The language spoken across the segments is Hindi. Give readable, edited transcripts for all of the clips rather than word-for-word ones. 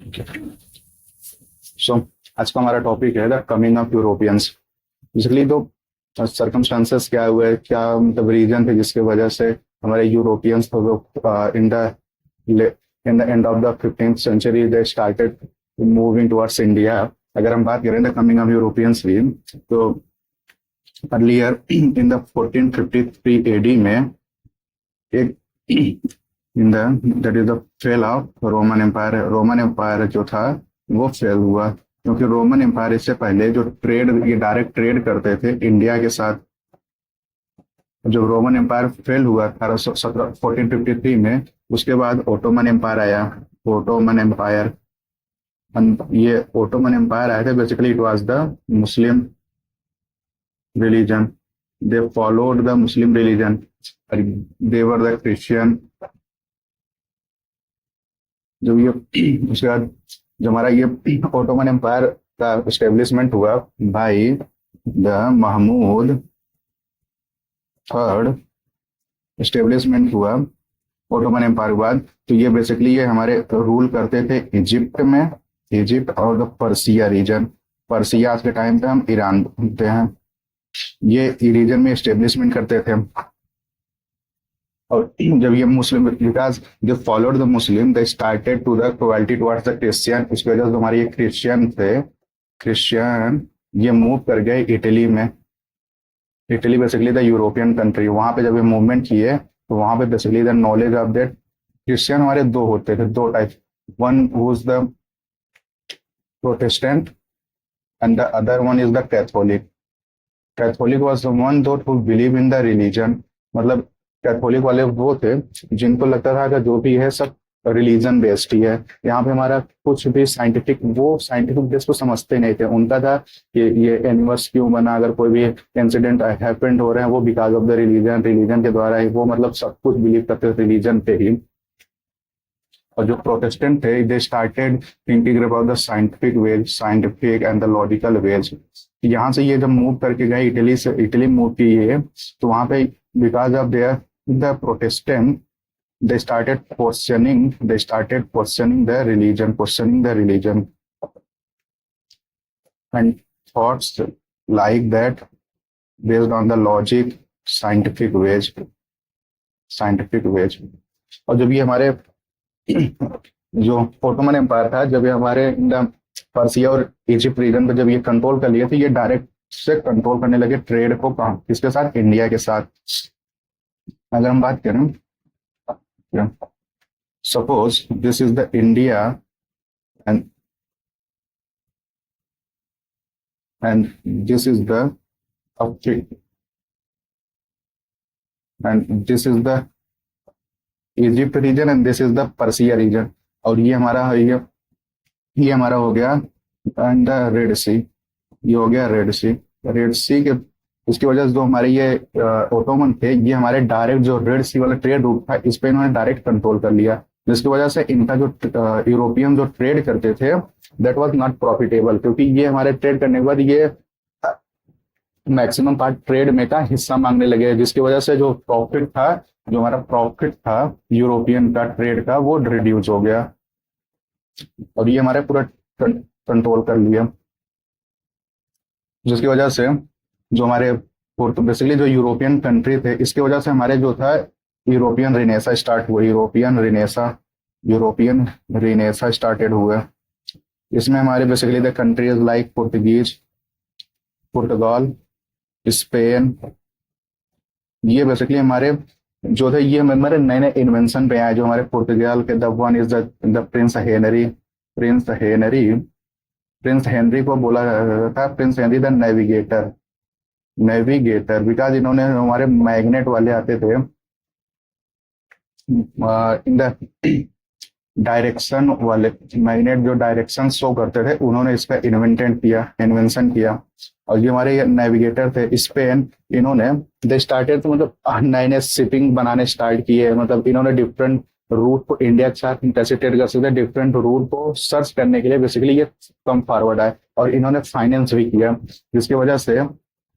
सो आज का हमारा टॉपिक है the coming of Europeans. Basically तो सर्कमस्टांसेस क्या हुए, क्या मतलब रीजन थे जिसके वजह से हमारे यूरोपियंस तो लोग in the end of the 15th century they started moving towards India. अगर हम बात करें द कमिंग ऑफ यूरोपियंस भी, तो अर्लियर इन द 1453 एडी में एक in the that is the fall of Roman empire. Roman empire जो था वो फेल हुआ, क्योंकि रोमन एम्पायर इससे पहले जो ट्रेड, ये डायरेक्ट ट्रेड करते थे इंडिया के साथ। जब रोमन एम्पायर फेल हुआ 1817 1453 में, उसके बाद ओटोमन एम्पायर आया। ओटोमन एम्पायर, ये ओटोमन एम्पायर आए थे, basically it was the Muslim religion. They followed the Muslim religion, they were the Christian. जब ये उसके बाद जो हमारा ये ओटोमन एम्पायर का एस्टेब्लिशमेंट हुआ भाई द महमूद थर्ड, एस्टेब्लिशमेंट हुआ ओटोमन एम्पायर के बाद। तो ये बेसिकली ये हमारे रूल करते थे इजिप्ट में, इजिप्ट और द पर्सिया रीजन। पर्सिया आज के टाइम पे हम ईरान बोलते हैं। ये रीजन में एस्टेब्लिशमेंट करते थे। और जब ये Muslim, because they followed the Muslim, they started to the cruelty towards the Christian. इसकी वजह से हमारे ये क्रिश्चियन थे, क्रिश्चियन ये मूव कर गए इटली में। Italy basically the European country, वहां पे जब ये मूवमेंट किए तो वहां पे basically the knowledge of that Christian हमारे दो होते थे, दो type. One who's the Protestant and the other one is the Catholic. Catholic was the one that who believe in the religion. मतलब कैथोलिक वाले वो थे जिनको लगता था कि जो भी है सब रिलीजन बेस्ड ही है। यहाँ पे हमारा कुछ भी साइंटिफिक, वो साइंटिफिक बेस को समझते नहीं थे। उनका था कि ये यूनिवर्स क्यों बना, अगर कोई भी इंसिडेंट हैपेंड हो रहे हैं वो because of the religion, religion के द्वारा ही। वो मतलब सब कुछ बिलीव करते थे रिलीजन पे ही। और जो प्रोटेस्टेंट थे, they started thinking about the scientific ways, scientific and the logical ways. यहाँ से ये जब मूव करके गए इटली से, इटली मूव किए, तो वहां पे because of their the Protestant, they started questioning the religion and thoughts like that based on the logic, scientific ways। और जब ये हमारे जो ओटोमन एम्पायर था, जब ये हमारे पर्सिया और इजिप्ट रीजन पे जब ये कंट्रोल कर लिए थे, ये डायरेक्ट से कंट्रोल करने लगे ट्रेड को। कहाँ, किसके साथ? इंडिया के साथ। अगर हम बात करें, yeah. Suppose this is the India and this is the Africa and this is the Egypt region and this is the Persia region। और ये हमारा ये हमारा हो गया एंड द रेड सी। ये हो गया रेड सी। रेड सी के उसकी वजह से जो हमारे ये ओटोमन थे, ये हमारे डायरेक्ट जो रेड सी वाला ट्रेड रूट था, इस पे इन्होंने डायरेक्ट कंट्रोल कर लिया। जिसकी वजह से इनका जो यूरोपियन जो ट्रेड करते थे दैट वाज नॉट प्रॉफिटेबल, क्योंकि ये हमारे ट्रेड करने के बाद ये मैक्सिमम पार्ट ट्रेड में का हिस्सा मांगने लगे, जिसकी वजह से जो प्रॉफिट था, जो हमारा प्रॉफिट था यूरोपियन का ट्रेड का, वो रिड्यूस हो गया और ये हमारे पूरा कंट्रोल कर लिया। जिसकी वजह से जो हमारे बेसिकली जो यूरोपियन कंट्री थे, इसकी वजह से हमारे जो था यूरोपियन रिनेसा स्टार्ट हुआ। यूरोपियन रिनेसा स्टार्टेड हुआ। इसमें हमारे basically the countries like Portugal, Spain, ये बेसिकली हमारे जो थे, ये हमारे नए नए इन्वेंशन पे आए। जो हमारे पुर्तगाल के the one is the Prince Henry को बोला जाता था Prince Henry the navigator, because इन्होंने हमारे मैग्नेट वाले आते थे इन द डायरेक्शन वाले मैग्नेट, जो डायरेक्शन शो करते थे, उन्होंने इसका इन्वेंशन किया। और ये हमारे नेविगेटर थे स्पेन, इन्होंने दे स्टार्टेड, तो मतलब नए नए शिपिंग बनाने स्टार्ट किए। मतलब इन्होंने डिफरेंट रूट को इंडिया के साथ कैसे ट्रेड कर सकते हैं, डिफरेंट रूट को सर्च करने के लिए बेसिकली ये कम फॉरवर्ड आए। और इन्होंने फाइनेंस भी किया, जिसकी वजह से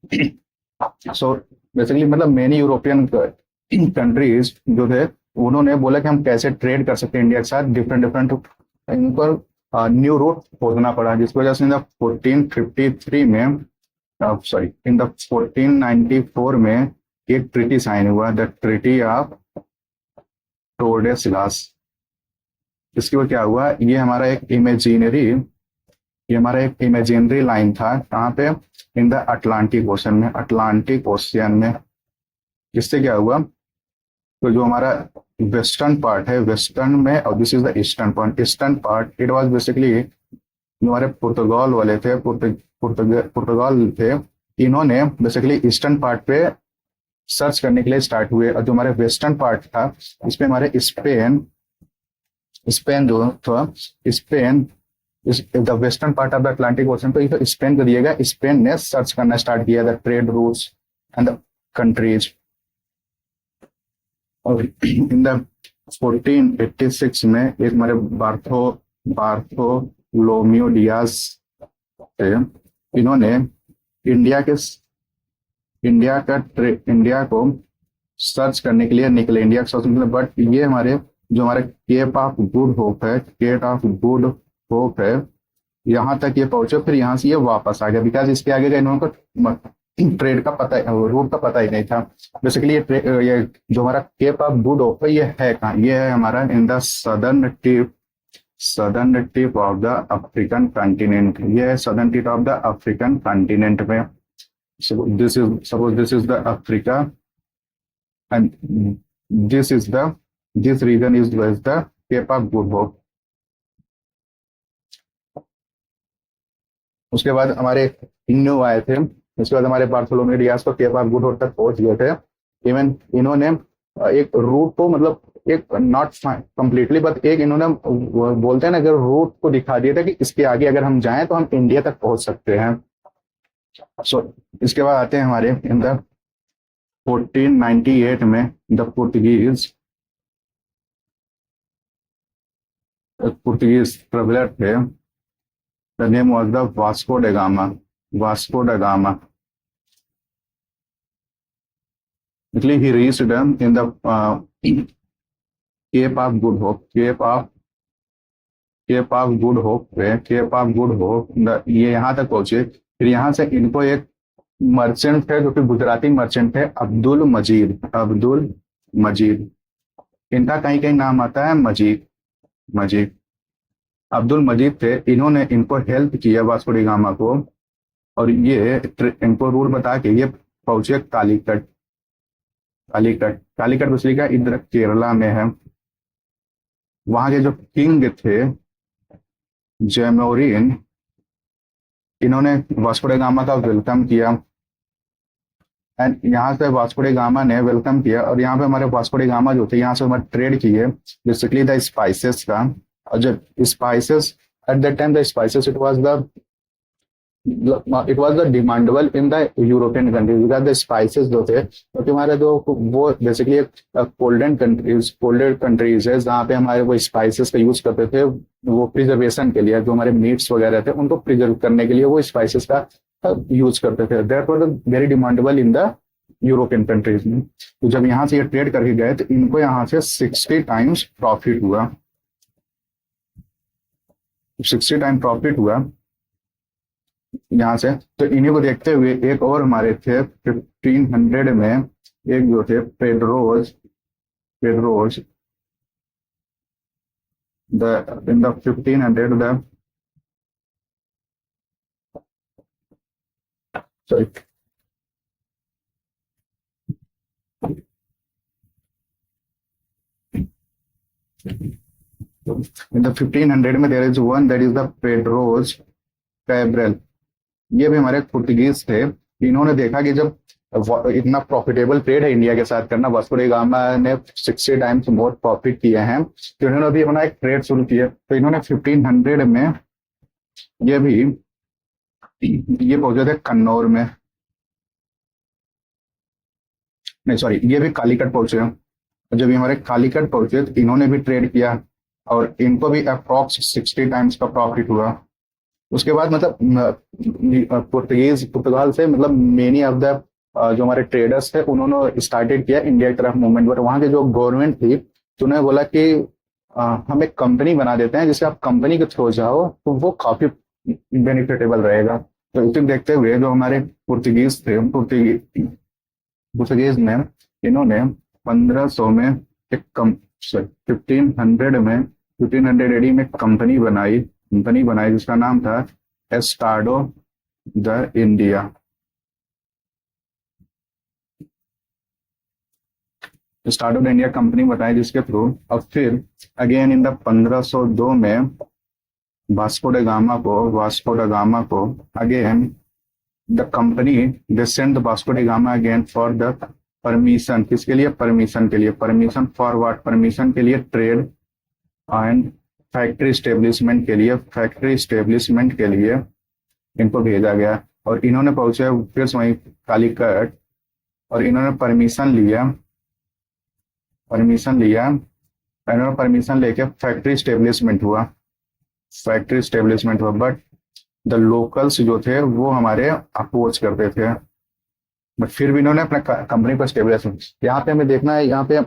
सो बेसिकली मतलब मेनी यूरोपियन कंट्रीज जो थे, उन्होंने बोला कि हम कैसे ट्रेड कर सकते हैं इंडिया के साथ, डिफरेंट इन पर न्यू रूट खोजना पड़ा, जिसकी वजह से इन द 1453 में, सॉरी इन द 1494 में एक ट्रीटी साइन हुआ, द ट्रीटी ऑफ टोरडेसिलास। इसके बाद क्या हुआ, ये हमारा एक इमेजिनरी लाइन था, कहाँ पे, इन द अटलांटिक ओशन में, अटलांटिक ओशियन में। इससे क्या हुआ, तो जो हमारा वेस्टर्न पार्ट है, वेस्टर्न में, और this is the eastern part, eastern part it was basically, जो हमारे पुर्तगाल वाले थे, पुर्तगाल थे, इन्होंने बेसिकली ईस्टर्न पार्ट पे सर्च करने के लिए स्टार्ट हुए, और जो हमारे वेस्टर्न पार्ट था इसमें हमारे स्पेन, स्पेन जो था, Spain the western part of the Atlantic ocean, तो ये स्पेन को दिएगा, स्पेन ने सर्च करना स्टार्ट किया the trade routes and the countries. और इन द 1486 में एक हमारे बार्थोलोम्यू डियाज थे, इन्होंने इंडिया को सर्च करने के लिए निकले, इंडिया को सर्च करने के लिए, बट ये हमारे केप ऑफ गुड होप है, यहाँ तक ये पहुंचे, फिर यहाँ से ये वापस आ गया, बिकॉज इसके आगे का इन्होंने ट्रेड का पता, रूट का पता ही नहीं था। बेसिकली ये जो हमारा केप ऑफ गुड होप है, ये है कहाँ, ये है हमारा in the southern tip of the African continent, ये है southern tip of the African continent में। This is the Africa, and this region is the Cape of Good Hope. उसके बाद हमारे न्यू आए थे, उसके बाद हमारे बार्थोलोम्यू डियाज को केप ऑफ गुड होप तक पहुंच गए थे। इवन इन्होंने एक रूट को, मतलब एक नॉट कंप्लीटली, बट एक इन्होंने बोलते हैं ना, अगर रूट को दिखा दिया था कि इसके आगे अगर हम जाएं तो हम इंडिया तक पहुंच सकते हैं। सो इसके बाद आते हैं हमारे इन द 1498 में द पुर्तगीज ट्रेवलर थे, the name was the Vasco da gamma. Actually, he reached them in the Cape of Good Hope, Cape of Good Hope, ये यहाँ तक पहुंचे। फिर यहाँ से इनको एक मर्चेंट थे, जो कि गुजराती मर्चेंट थे, अब्दुल मजीद। इनका कहीं कहीं नाम आता है मजीद। अब्दुल मजीद थे, इन्होंने इनको हेल्प किया वास्को डी गामा को, और ये इनको रूट बता के ये पहुंचे कालीकट बसरी का इधर केरला में है। वहां के जो किंग थे जैमोरिन, इन्होंने वास्को डी गामा का वेलकम किया, एंड यहाँ से वास्को डी गामा ने वेलकम किया, और यहाँ पे हमारे वास्को डी गामा जो थे, यहाँ से हमारे ट्रेड किए बेसिकली द स्पाइसेस का। और जब spices eight that time, the spices it was the demandable in the European countries, because the spices जो थे, क्योंकि हमारे जो वो बेसिकली कोल्डन कंट्रीज है, जहाँ पे हमारे वो स्पाइसेस का यूज करते थे, वो प्रिजर्वेशन के लिए, जो हमारे मीट्स वगैरह थे उनको प्रिजर्व करने के लिए वो स्पाइसेस का यूज करते थे, therefore very demandable in the European countries में। तो जब यहाँ से ये ट्रेड करके गए तो इनको यहाँ से 60 टाइम्स प्रॉफिट हुआ, 60 टाइम प्रॉफिट हुआ यहाँ से। तो इन्हीं को देखते हुए एक और हमारे थे 1500 में, एक जो थे पेड्रोज in the 1500 sorry in the 1500 में there is one that is the Pedros Cabral. ये भी हमारे पुर्तगीज थे, इन्होंने देखा कि जब इतना प्रॉफिटेबल ट्रेड है इंडिया के साथ करना, वास्को डी गामा ने 60 टाइम्स मोर प्रॉफिट किए हैं, तो इन्होंने अभी अपना एक ट्रेड शुरू किया। तो इन्होंने 1500 में ये पहुंचे थे कन्नौर में, नहीं सॉरी, ये भी कालीकट पहुंचे। जब ये हमारे कालीकट पहुंचे तो इन्होंने भी ट्रेड किया, और इनको भी अप्रॉक्स 60 टाइम्स का प्रॉफिट हुआ। उसके बाद मतलब पुर्तगाल से मतलब मेनी ऑफ द जो हमारे ट्रेडर्स थे, उन्होंने स्टार्टेड किया इंडिया की तरफ मूवमेंट, बट वहाँ की जो गवर्नमेंट थी तो उन्होंने बोला कि हम एक कंपनी बना देते हैं, जिससे आप कंपनी के थ्रू जाओ तो वो काफी बेनिफिटेबल रहेगा। तो इसे देखते हुए जो हमारे पुर्तगीज थे, पुर्तगीज में इन्होंने 1500 में एक कम 1500 में 1500 एडी में कंपनी बनाई जिसका नाम था Estado da India. Start India company बताई, जिसके थ्रू अब फिर अगेन इन द 1502 में वास्को ड गामा को again the company they send Vasco da Gama again for the permission. किसके लिए? Permission for what? परमिशन के लिए ट्रेड एंड फैक्ट्री स्टेब्लिशमेंट के लिए इनको भेजा गया। और इन्होंने पहुंचे फिर से वहीं कालीकट, और इन्होंने परमिशन लेके फैक्ट्री स्टेब्लिशमेंट हुआ। बट द लोकल्स जो थे वो हमारे अपोज करते थे, बट फिर भी इन्होंने अपने कंपनी को स्टेबलाइज। यहाँ पे हमें देखना है, यहाँ पे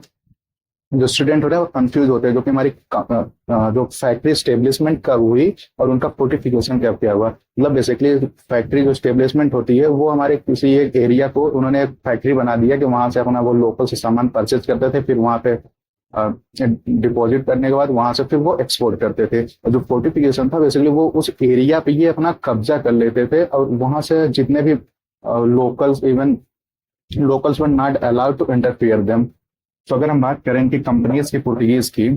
जो स्टूडेंट होते हैं वो कंफ्यूज होते हैं, जो कि हमारी जो फैक्ट्री स्टेब्लिशमेंट कब हुई और उनका फोर्टिफिकेशन कब क्या हुआ। मतलब बेसिकली फैक्ट्री जो स्टेब्लिशमेंट होती है वो हमारे किसी एक एरिया को उन्होंने एक फैक्ट्री बना दिया कि वहां से अपना वो लोकल से सामान परचेज करते थे, फिर वहां पे डिपॉजिट करने के बाद वहां से फिर वो एक्सपोर्ट करते थे। और जो फोर्टिफिकेशन था बेसिकली वो उस एरिया पे ये अपना कब्जा कर लेते थे, और वहां से जितने भी locals were not allowed to interfere them. तो अगर हम बात करें इनकी कंपनीज की, पुर्तगीज की,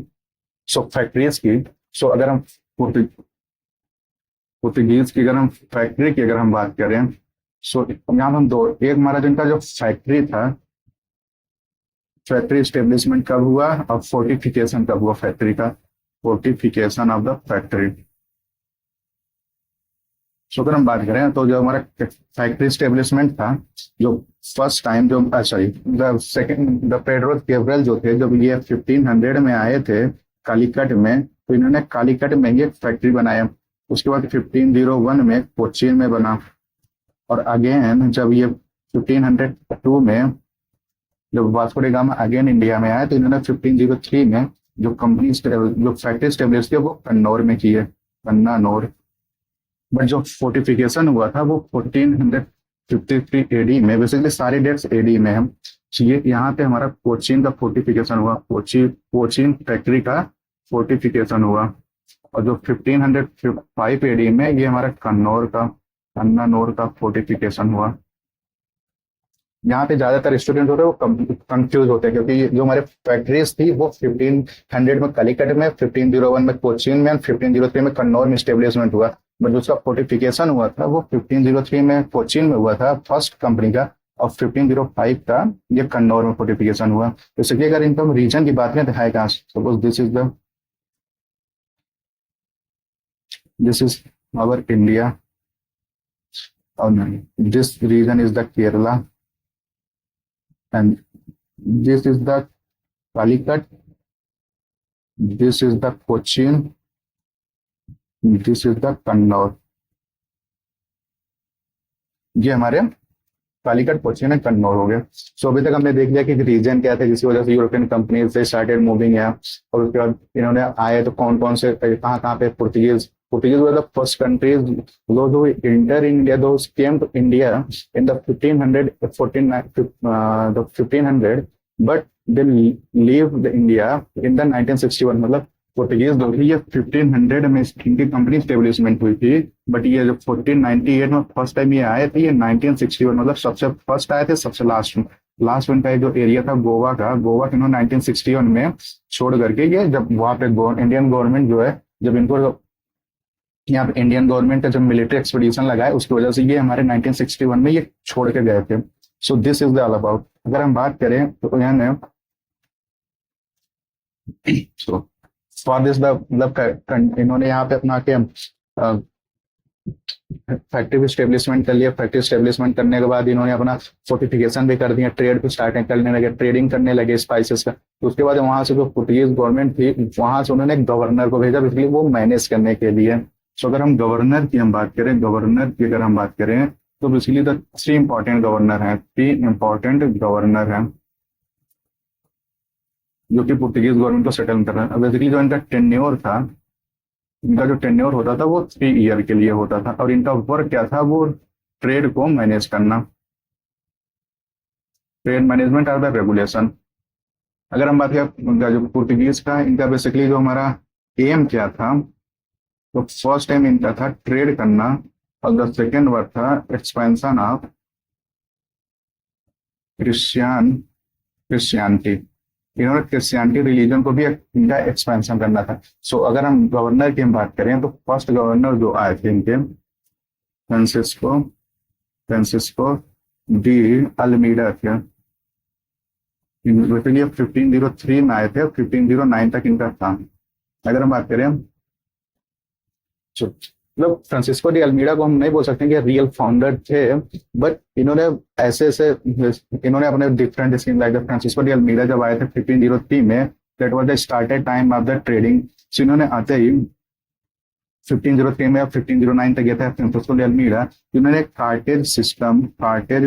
सो फैक्ट्रीज की, सो अगर हम पुर्तगीज की अगर हम फैक्ट्री की अगर हम बात करें, सो यहाँ हम दो, एक हमारा जिनका जो फैक्ट्री था, फैक्ट्री स्टेब्लिशमेंट कब हुआ और फोर्टिफिकेशन कब हुआ फैक्ट्री का, फोर्टिफिकेशन ऑफ द फैक्ट्री। सो अगर हम बात करें तो जो हमारा फैक्ट्री स्टेब्लिशमेंट था, जो फर्स्ट टाइम जो सॉरी द पेड्रो कैब्रल जो थे, जब ये 1500 में आए थे कालीकट में, तो इन्होंने कालीकट में ये फैक्ट्री बनाया। उसके बाद 1501 में कोचीन में बना, और अगेन जब ये 1502 में जब Vasco da Gama again India में आया, तो इन्होंने 1503 में जो फैक्ट्री स्टेब्लिश किया वो कन्नौर में की है, कन्नानौर। बट जो फोर्टिफिकेशन हुआ था वो 1453 एडी में, बेसिकली सारे डेट्स एडी में हम ये यहाँ पे हमारा कोचीन का फोर्टिफिकेशन हुआ, कोचीन फैक्ट्री का फोर्टिफिकेशन हुआ। और जो 1505 एडी में ये हमारा कन्नानौर का फोर्टिफिकेशन हुआ। यहाँ पे ज्यादातर स्टूडेंट होते हैं वो कंफ्यूज होते हैं, क्योंकि जो हमारे फैक्ट्रीज थी वो 1500 में कलिकट में, 1501 में कोचीन में, 1503 में कन्नौर में स्टेब्लिशमेंट हुआ। बट जो उसका फोर्टिफिकेशन हुआ था वो 1503 में कोचीन में हुआ था फर्स्ट कंपनी का, और 1505 का ये कन्नौर में फोर्टिफिकेशन हुआ। जैसे कि अगर इनकम रीजन की बात करें, दिखाए कहाँ, suppose this is our India, और this region is the Kerala, and this is the Calicut, this is the Cochin, this is the Kannauр। ये हमारे कालीकट, कोचीन एंड कन्नौर हो गए। सो अभी तक हमने देख लिया कि रीजन क्या थे जिसकी वजह से यूरोपियन कंपनीज से स्टार्टेड मूविंग है, और उसके बाद इन्होंने आए तो कौन कौन से कहाँ कहाँ पे Portuguese were the first countries those who entered India, those came to India in the 1500, but they leave India in the 1961। मतलब पोर्टुगीज लोग ये 1500 में इनकी कंपनी स्टेब्लिशमेंट हुई थी, बट ये जो 1498 में फर्स्ट टाइम ये आए थे, ये 1961 मतलब सबसे फर्स्ट आए थे, सबसे लास्ट में का जो एरिया था गोवा का इन्होंने 1961 में छोड़ करके, ये जब वहां पे इंडियन गवर्नमेंट जो है, जब इनको यहाँ पे इंडियन गवर्नमेंट का जब मिलिट्री एक्सपीडिशन लगाए, उसकी वजह से ये हमारे 1961 में ये छोड़ के गए थे। So this is the all about. अगर हम बात करें तो यहाँ सो फॉर दिस मतलब इन्होंने यहाँ पे अपना के फैक्ट्री स्टेब्लिशमेंट कर लिया। फैक्ट्री स्टेब्लिशमेंट करने के बाद इन्होंने अपना फोर्टिफिकेशन भी कर दिया, ट्रेड को स्टार्टिंग करने लगे, ट्रेडिंग करने लगे स्पाइसेस का। तो उसके बाद वहां से जो पोर्टुगीज गवर्नमेंट थी, वहां से उन्होंने गवर्नर को भेजा, इसलिए वो मैनेज करने के लिए। तो अगर हम गवर्नर की बात करें तो basically the three important governor हैं। जो कि पुर्तगीज गवर्नमेंट को सेटल कर रहा है। बेसिकली जो इनका टेन्योर था, इनका जो टेन्योर होता था वो 3 ईयर के लिए होता था, और इनका वर्क क्या था, वो ट्रेड को मैनेज करना, ट्रेड मैनेजमेंट और द रेगुलेशन। अगर हम बात करें उनका जो पुर्तगीज का, इनका बेसिकली जो हमारा एम क्या था, तो फर्स्ट एम इनका था ट्रेड करना, और द सेकेंड वर्ड था एक्सपेंशन ऑफ क्रिश्चियनिटी। इन्होंने क्रिश्चियनिटी रिलीजन को भी इनका एक्सपेंशन करना था। सो अगर हम गवर्नर की हम बात करें, तो फर्स्ट गवर्नर जो आए थे इनके, फ्रांसिस्को फ्रांसिस्को डी अल्मीडा थे। बेसिकली 1503 में आए थे, 1509 तक इनका था। अगर हम बात करें, मतलब फ्रांसिस्को डी अल्मीडा को हम नहीं बोल सकते कि रियल फाउंडर थे, बट इन्होंने ऐसे ऐसे इन्होंने अपने different scheme, like Francisco de Almeida जब आए थे 1503 में, that was the started time of the trading. So इन्होंने आते ही 1503 में 1509 तक गया था फ्रांसिस्को डी अल्मीडा। इन्होंने कार्टेज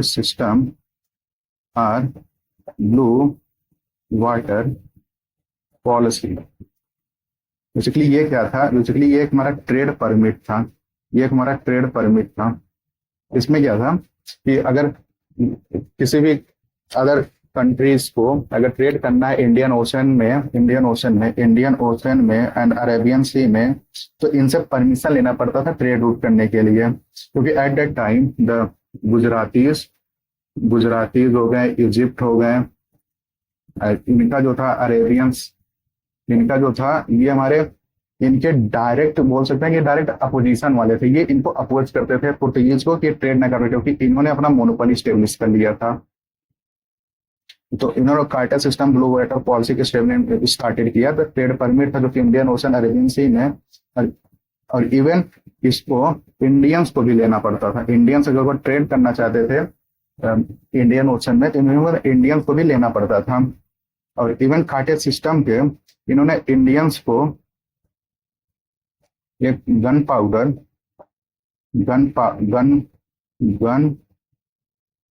सिस्टम और ब्लू वाटर पॉलिसी, बेसिकली ये क्या था, बेसिकली ये एक हमारा ट्रेड परमिट था, ये एक हमारा ट्रेड परमिट था। इसमें क्या था कि अगर किसी भी अदर कंट्रीज को अगर ट्रेड करना है इंडियन ओशन में एंड अरेबियन सी में, तो इनसे परमिशन लेना पड़ता था ट्रेड रूट करने के लिए, क्योंकि eight that time the Gujaratis हो गए, इजिप्ट हो गए, इनका जो था अरेबियंस, इनका जो था ये हमारे इनके डायरेक्ट बोल सकते हैं कि डायरेक्ट अपोजिशन वाले थे। ये इनको अपोज करते थे पुर्तगीज को कि ट्रेड ना कर रहे, क्योंकि इन्होंने अपना मोनोपोली स्टेब्लिश कर लिया था। तो इन्होंने कार्टर सिस्टम ब्लू वाटर पॉलिसी के स्टार्टेड किया। तो ट्रेड परमिट था जो कि इंडियन ओशन अरेबियन सी में, और इवन इसको इंडियंस को भी लेना पड़ता था। इंडियंस अगर वो ट्रेड करना चाहते थे इंडियन ओशन में, तो इन्होंने इंडियंस को भी लेना पड़ता था। और इवन कार्टेज सिस्टम के इन्होंने इंडियंस को एक गन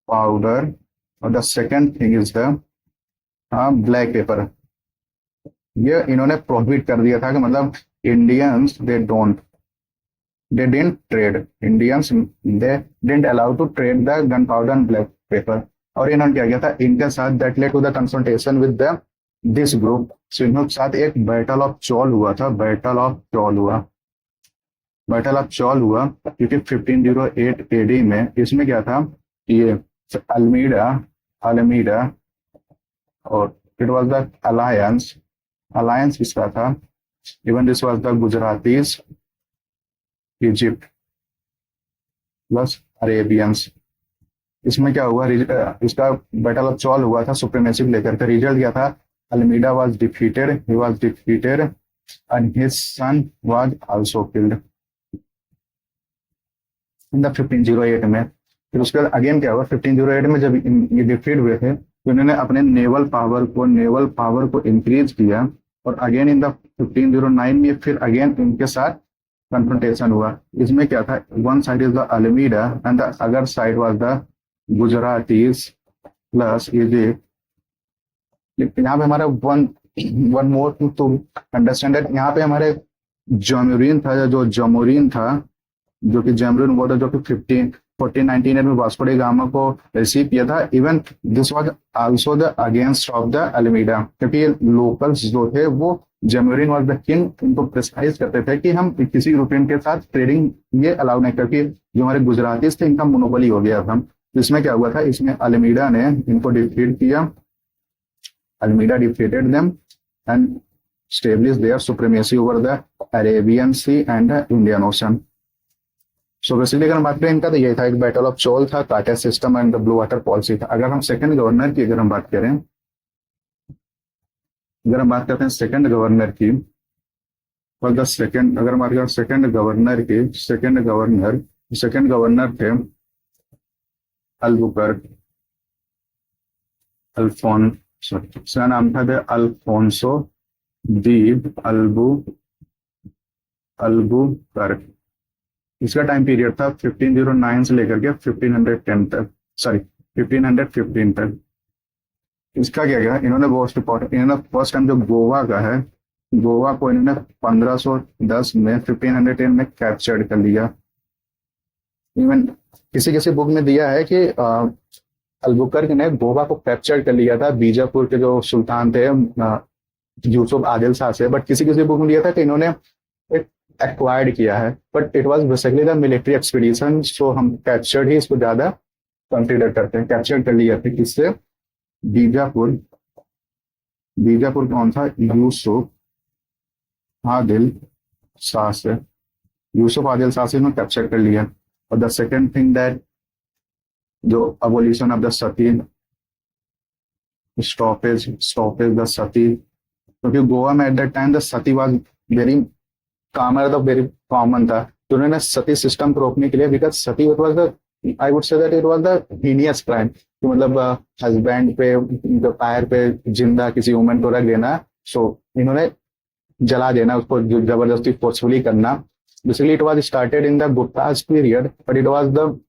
पाउडर और the second thing is the black pepper, ये इन्होंने प्रोहिबिट कर दिया था कि मतलब Indians they didn't trade, Indians they didn't allow to trade the gun powder and black pepper. और इन्होंने क्या किया था इनके साथ, that led to the consultation with the this group. So इनके साथ एक बैटल ऑफ चौल हुआ था, बैटल ऑफ चौल हुआ क्योंकि 1508 एडी में। इसमें क्या था, ये अल्मीडा और इट वाज द अलायंस किसका था, even this was the Gujaratis, Egypt plus Arabians. इसमें क्या हुआ, इसका बैटल ऑफ चौल हुआ था सुप्रीमेसी लेकर के। रिजल्ट क्या था, Almeida was defeated, and his son was also killed in the 1508 में। फिर उसके बाद अगेन क्या हुआ, 1508 में जब ये डिफीट हुए थे, तो इन्होंने अपने नेवल पावर को इंक्रीज किया, और अगेन इन द 1509 में फिर अगेन इनके साथ कन्फ्रंटेशन हुआ। इसमें क्या था, one side is the Almeida and the other side was the Gujaratis plus Egypt. यहाँ पे हमारा one more to understand that, यहाँ पे हमारे जमोरिन था, जो कि जमोरिन वो था, जो कि 1498 में वास्को डी गामा को रिसीव किया था। Even this was also the against of de Almeida, क्योंकि लोकल्स जो थे वो जमोरिन वाज द किंग, उनको प्रेसाइज करते थे कि हम किसी यूरोपियन के साथ ट्रेडिंग ये अलाउ नहीं, क्योंकि जो हमारे गुजरातीज थे इनका मोनोपोली हो गया था। इसमें क्या हुआ था, इसमें अल्मीडा ने इनको डिफीट किया, Almeida defeated them and established their supremacy over the Arabian Sea and the Indian Ocean. So basically अगर हम बात करें इनका, तो ये था एक बैटल ऑफ चोल था, कार्टेज system and the blue water policy था। अगर हम सेकंड गवर्नर की अगर हम बात करते हैं सेकंड गवर्नर की, फॉर द सेकंड अगर हम बात करें सेकंड गवर्नर की, सेकंड गवर्नर थे उसका नाम था अल्फोंसो दी अल्बुकर्क। इसका टाइम पीरियड था 1509 से लेकर के 1510 तक, 1515 तक। इसका क्या किया इन्होंने, मोस्ट इम्पोर्टेंट, इन्होंने फर्स्ट टाइम जो गोवा का है, गोवा को इन्होंने 1510 में 1510 में कैप्चर्ड कर लिया। इवन किसी किसी बुक में दिया है कि अल्बुकर्क ने गोवा को कैप्चर कर लिया था बीजापुर के जो सुल्तान थे यूसुफ आदिल शाह से, बट किसी किसी बुक में दिया था कि इन्होंने एक एक्वायर्ड किया है, but it was basically the military expedition, so हम कैप्चर्ड ही इसको ज्यादा कंसिडर करते हैं। कैप्चर कर लिया था किससे? बीजापुर। बीजापुर कौन था? यूसुफ आदिल शाह से। यूसुफ आदिल शाह से इन्होंने कैप्चर कर लिया। और द सेकेंड थिंग दैट, जो abolition of the sati, stoppage the sati, क्योंकि गोवा में at that time the sati was very common, the very common था, तो उन्होंने सती सिस्टम को रोकने के लिए, because sati it was the, I would say that it was the heinous crime, कि मतलब हस्बैंड पे, पैर पे जिंदा किसी वुमन को रख देना, सो इन्होंने जला देना, उसको जबरदस्ती फोर्सफुली करना। Basically it was started in the Gupta's period, but it was the,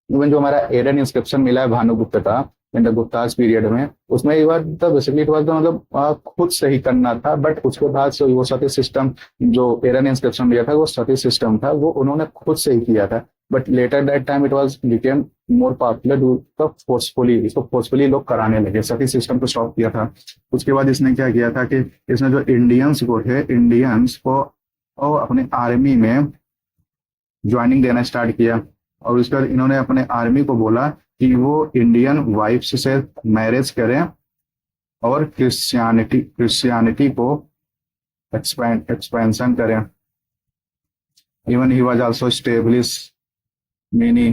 even जो हमारा एरन इंस्क्रिप्शन मिला है भानुगुप्त का इन द गुप्ताज पीरियड में, उसमें ये बात था बेसिकली इट वाज द, मतलब खुद से ही करना था, बट उसके बाद से वो सती सिस्टम जो एरन इंस्क्रिप्शन मिला था वो सती सिस्टम था, वो उन्होंने खुद से ही किया था। But later that time it was became more popular do the forcefully, इसको फोर्सफुली लोग कराने लगे, सती सिस्टम को स्टॉप किया था। उसके बाद इसने क्या किया था कि इसने जो इंडियंस को थे, इंडियंस को अपने आर्मी में ज्वाइनिंग देना स्टार्ट किया, और उसके बाद इन्होंने अपने आर्मी को बोला कि वो इंडियन वाइफ्स से मैरिज करें और क्रिश्चियनिटी को एक्सपेंशन करें। Even he was also establish many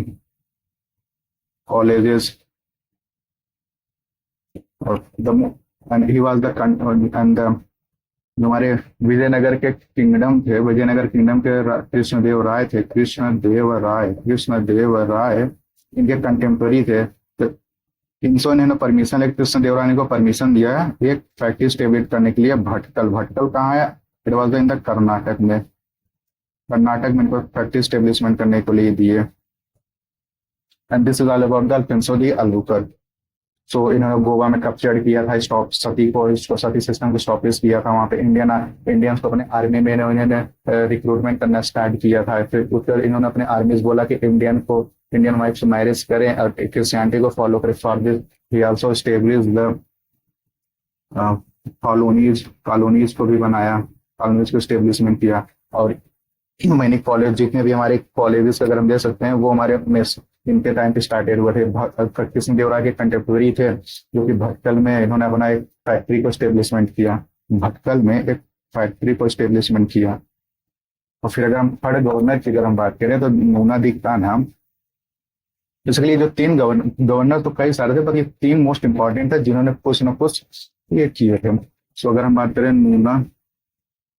colleges और the, and he was the, and जो हमारे विजयनगर के किंगडम थे, विजयनगर किंगडम के कृष्णदेव राय थे, कृष्णदेव राय इनके कंटेम्प्रेरी थे, तो इनसे इन्होंने परमिशन लेकर कृष्णदेव राय को परमिशन दिया है एक फैक्ट्री स्टेब्लिश करने के लिए भटकल। भटकल कहाँ है? It was in the Karnataka में। कर्नाटक में इनको फैक्ट्री स्टेब्लिशमेंट करने के लिए दिए। And this is all about the Alfonso de Albuquerque. So इन्होंने गोवा में कैप्चर किया था स्टॉप सती को, इसको सती सिस्टम को स्टॉपेज किया था वहां पे। इंडियंस को अपने आर्मी में इन्होंने रिक्रूटमेंट करना स्टार्ट किया था। फिर उसके इन्होंने अपने आर्मीज बोला कि इंडियन वाइफ से मैरिज करें और क्रिश्चियनिटी को फॉलो करें। For this he also establish the colonies को भी बनाया, कॉलोनीज को स्टेब्लिशमेंट किया। और मैंने कॉलेज, जितने भी हमारे कॉलेजेस अगर हम दे सकते हैं वो हमारे इनके टाइम पे स्टार्टेड हुए थे। कृष्णदेवराय के कंटेम्प्रेरी थे जो कि भटकल में इन्होंने अपना एक फैक्ट्री को स्टेब्लिशमेंट किया, भटकल में एक फैक्ट्री को स्टेब्लिशमेंट किया। और फिर अगर हम थर्ड गवर्नर की अगर हम बात करें तो नूनादीक का नाम, बेसिकली जो तीन गवर्नर तो कई सारे थे, पर ये तीन मोस्ट इंपॉर्टेंट थे जिन्होंने कुछ न कुछ ये किए थे। सो अगर हम बात करें नूना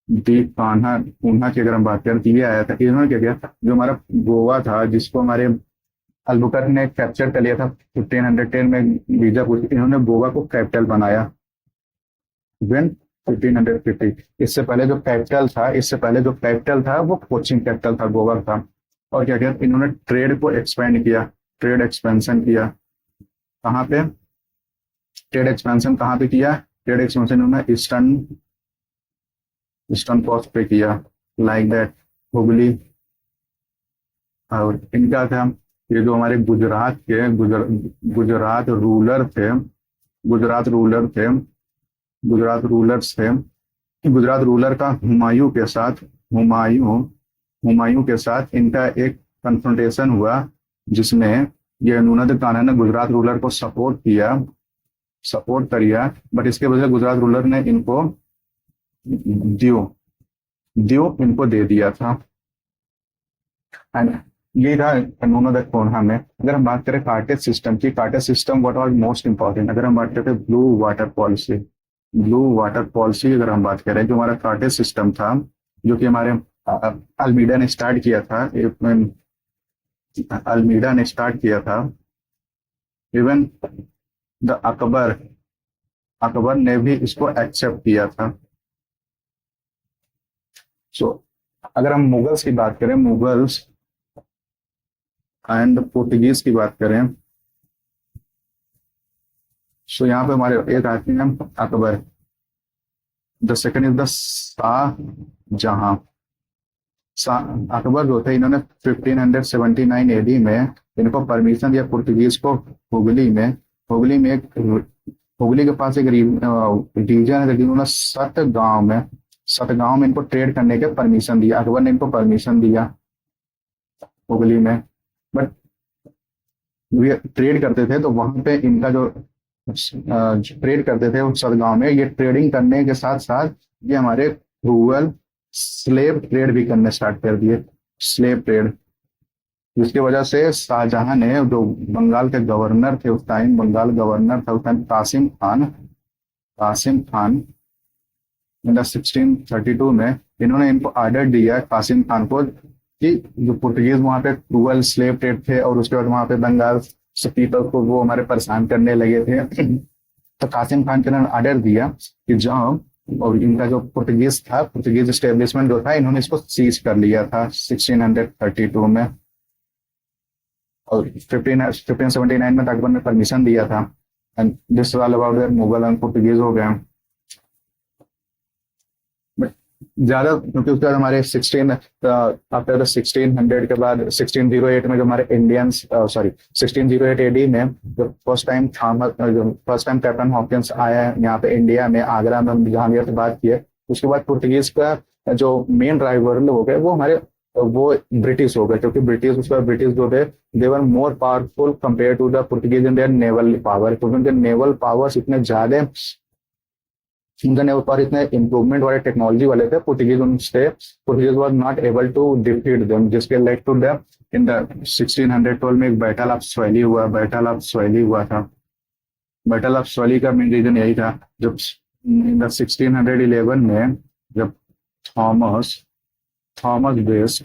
दीप कान्हा उन्हा की अगर हम बात करें तो ये आया था, इन्होंने क्या किया, जो हमारा गोवा था जिसको हमारे अल्बुकर्क ने कैप्चर कर लिया था 1510 में बीजापुर, इन्होंने गोवा को कैपिटल बनाया व्हेन 1550। इससे पहले जो कैपिटल था वो कोचिन कैपिटल था गोवा का। और क्या किया, इन्होंने ट्रेड को एक्सपेंड किया, ट्रेड एक्सपेंशन किया। कहाँ पे ट्रेड एक्सपेंशन कहाँ पे किया? ट्रेड एक्सपेंशन इन्होंने ईस्टर्न कोस्ट पे किया, लाइक दैट हुगली। और इनका था ये जो हमारे गुजरात रूलर थे, गुजरात रूलर का हुमायूं के साथ इनका एक कन्फ्रंटेशन हुआ, जिसमें ये नूनादीक कान्हा ने गुजरात रूलर को सपोर्ट किया, बट इसके वजह से गुजरात रूलर ने इनको इनको दे दिया था। एंड ये था नूनादीक कान्हा में। अगर हम बात करें कार्टेज सिस्टम की, कार्टेज system what was most important, अगर हम बात करें ब्लू वाटर पॉलिसी अगर हम बात करें, जो हमारा कार्टेज सिस्टम था जो कि हमारे अल्मीडा ने स्टार्ट किया था, इवन द अकबर ने भी इसको एक्सेप्ट किया था। सो अगर हम मुगल्स की बात करें, मुगल्स एंड पोर्टुगीज की बात करें, सो यहाँ पे हमारे एक आते हैं Akbar. The second is the Shahjahan. Akbar जो थे, इन्होंने 1579 एडी में इनको परमिशन दिया पुर्तगीज को हुगली में। हुगली में एक हुगली के पास एक रीजन है, जिन्होंने सतगांव में इनको ट्रेड करने के परमिशन दिया। अकबर ने इनको परमिशन दिया हुगली में। बट ये ट्रेड करते थे तो वहां पे इनका जो ट्रेड करते थे उस सदगांव में, ये ट्रेडिंग करने के साथ साथ ये हमारे रूरल स्लेव ट्रेड भी करने स्टार्ट कर दिए। स्लेव ट्रेड, जिसकी वजह से शाहजहां ने, जो बंगाल के गवर्नर थे उस टाइम, बंगाल गवर्नर था उस टाइम कासिम खान इन 1632 में, इन्होंने इनको ऑर्डर दिया कासिम खान को कि जो पुर्तगीज वहां पे क्रूअल स्लेव ट्रेड थे और उसके बाद वहां पे बंगाल से पीपल को वो हमारे परेशान करने लगे थे, तो कासिम खान ने ऑर्डर दिया कि जाओ, और इनका जो पुर्तगीज था, पुर्तगीज स्टेब्लिशमेंट जो था, इन्होंने इसको सीज कर लिया था 1632 में। और 1579 में अकबर ने परमिशन दिया था। And this all about Mughal and Portuguese हो गए। ज्यादा क्योंकि उसके बाद हमारे 1600 के बाद 1608 में जो हमारे इंडियंस, 1608 एडी में जो फर्स्ट टाइम कैप्टन हॉकिंस आया है यहाँ पे इंडिया में, आगरा में, हम जहांगीर से बात किए। उसके बाद पुर्तगीज का जो मेन राइवल हो गए वो ब्रिटिश हो गए, क्योंकि ब्रिटिश जो थे they were more powerful compare to the Portuguese in their naval power, क्योंकि उनके नेवल पावर्स इतने ज्यादा, उनका नेवल पावर इतने इम्प्रूवमेंट वाले टेक्नोलॉजी वाले थे। Portuguese was not able to defeat them, जिसके led to the in the 1612 में एक बैटल ऑफ स्वैली हुआ था। बैटल ऑफ स्वैली का मेन रीजन यही था, जब इन द 1611 में जब थॉमस बेस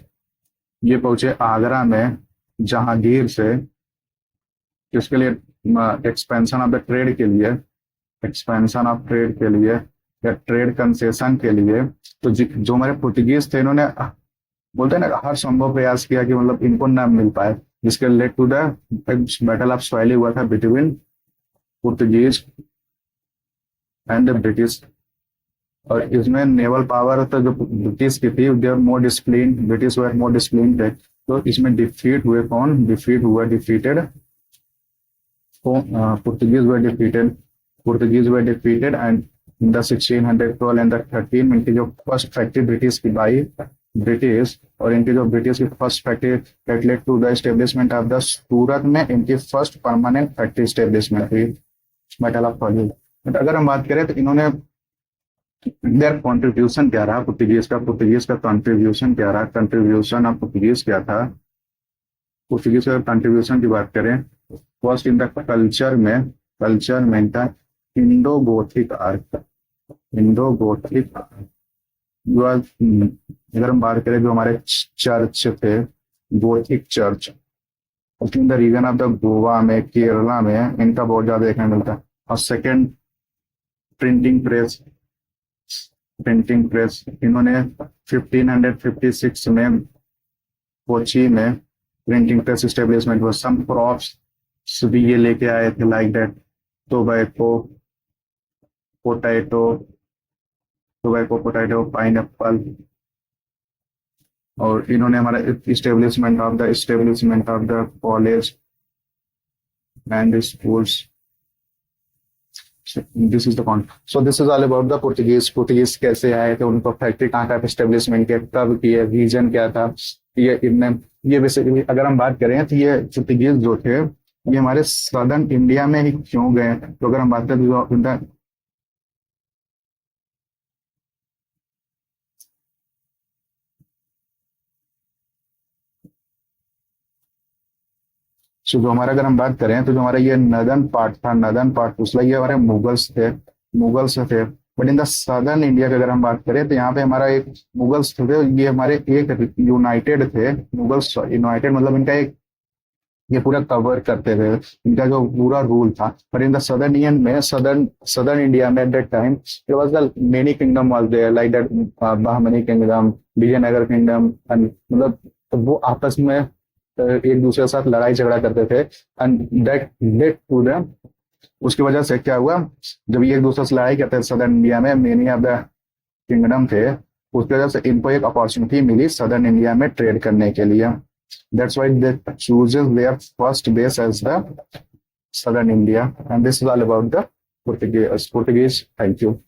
ये पहुंचे आगरा में जहांगीर से, इसके लिए एक्सपेंशन ऑफ ट्रेड के लिए या ट्रेड कंसेशन के लिए, तो जो हमारे पुर्तगीज थे, इन्होंने बोलते हैं ना हर संभव प्रयास किया कि मतलब इनको ना मिल पाए, जिसके led to the battle of Swally हुआ था between Portuguese and the British. और इसमें नेवल पावर तो जो ब्रिटिश की थी, ब्रिटिश वर मोर डिसिप्लिन थे। तो इसमें defeated Portuguese were defeated, and in the 1612 and the 13 में इनकी जो फर्स्ट फैक्ट्री ब्रिटिश की बाई ब्रिटिश, और इनकी जो ब्रिटिश की first factory that led to the establishment of the सूरत में इनकी फर्स्ट परमानेंट फैक्ट्री स्टेब्लिशमेंट हुई, बैटल ऑफ फॉली। बट अगर हम बात करें तो इन्होंने देयर कॉन्ट्रीब्यूशन क्या रहा पुर्तगीज का कॉन्ट्रीब्यूशन क्या रहा, कंट्रीब्यूशन ऑफ पुर्तगीज क्या था। पुर्तगीज का कंट्रीब्यूशन की बात करें, फर्स्ट इन द कल्चर में था इंडो गोथिक आर्ट। अगर हम बात करें जो हमारे चर्च थे, Gothic church, in the region of the Goa में, केरला में इनका बहुत ज्यादा देखने मिलता है। और सेकेंड प्रिंटिंग प्रेस इन्होंने 1556 में कोची में प्रिंटिंग प्रेस स्टेब्लिशमेंट हुआ। सम क्रॉप्स भी ये लेके आए थे, लाइक दैट पोटैटो, पाइनएप्पल। और इन्होंने हमारा establishment of the college and schools. This is the point. So this is all about the Portuguese कैसे आए थे, उनको फैक्ट्री कहाँ पे इस्टेब्लिशमेंट किया, कब किया, रीजन क्या था। ये बेसिकली अगर हम बात करें तो ये पुर्तगीज जो थे ये हमारे सदर्न इंडिया में ही क्यों गए, तो अगर हम बात करें तो जो हमारा अगर हम बात करें तो जो हमारा ये नदर्न पार्ट उसला ये हमारे मुगल्स थे। But in the southern India का अगर हम बात करें तो यहाँ पे हमारा एक मुगल्स थे, ये हमारे एक यूनाइटेड थे। मुगल्स यूनाइटेड मतलब इनका एक ये पूरा कवर करते थे, इनका जो पूरा रूल था। पर इन द सदर्न इंडिया में at that time there was the many kingdom was there, like that Bahmani kingdom, Vijayanagara kingdom, मतलब वो आपस में एक दूसरे के साथ लड़ाई झगड़ा करते थे। And that led to the उसकी वजह से क्या हुआ, जब ये एक दूसरे से लड़ाई करते थे सदर्न इंडिया में, मेनी ऑफ द किंगडम थे, उसकी वजह से इनको एक अपॉर्चुनिटी मिली सदर्न इंडिया में ट्रेड करने के लिए। That's why they chooses their first base as the southern India, and this is all about the Portuguese. Thank you.